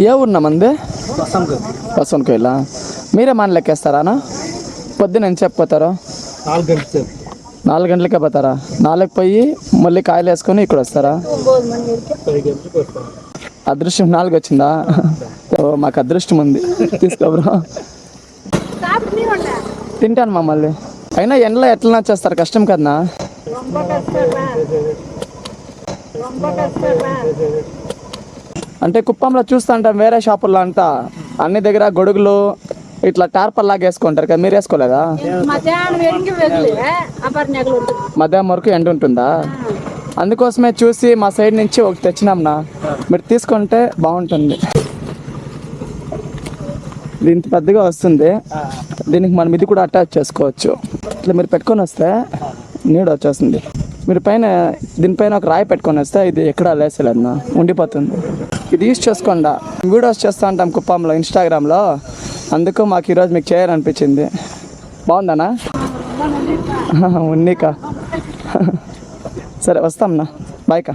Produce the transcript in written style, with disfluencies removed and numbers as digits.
ఏ ఊరున్నా మంది? బసవనకోయిలా. మీరే మన లెక్కేస్తారా? పొద్దున ఎంత చెప్పిపోతారు? 4 గంటలకే పోతారా? 4కి పోయి మళ్ళీ కాయలు వేసుకొని ఇక్కడ వస్తారా? అదృష్టం 4 వచ్చిందా? మాకు అదృష్టం ఉంది. తీసుకో బ్రో. తింటాను మమ్మల్ని. అయినా ఎండలో ఎట్లా నచ్చేస్తారు? కష్టం కదనా? అంటే కుప్పంలో చూస్తూ ఉంటాం వేరే షాపుల్లో అంతా అన్ని దగ్గర గొడుగులు ఇట్లా టార్పల్ లాగా వేసుకుంటారు కదా, మీరు వేసుకోలేదా? మధ్యాహ్నం వరకు ఎండ ఉంటుందా? అందుకోసమే చూసి మా సైడ్ నుంచి ఒకటి తెచ్చినాంనా, మీరు తీసుకుంటే బాగుంటుంది. దీంత పెద్దగా వస్తుంది, దీనికి మనం ఇది కూడా అటాచ్ చేసుకోవచ్చు. ఇట్లా మీరు పెట్టుకొని వస్తే నీడ వచ్చేస్తుంది. మీరు పైన దీనిపైన ఒక రాయి పెట్టుకొని వస్తే ఇది ఎక్కడ లేసలేదన్నా, ఉండిపోతుంది. ఇది యూజ్ చేసుకోండా. వీడియోస్ చేస్తూ ఉంటాం కుప్పంలో ఇన్స్టాగ్రామ్లో, అందుకు మాకు ఈరోజు మీకు చేయాలనిపించింది. బాగుందనా? ఉన్నీకా? సరే వస్తాంనా, బాయ్కా.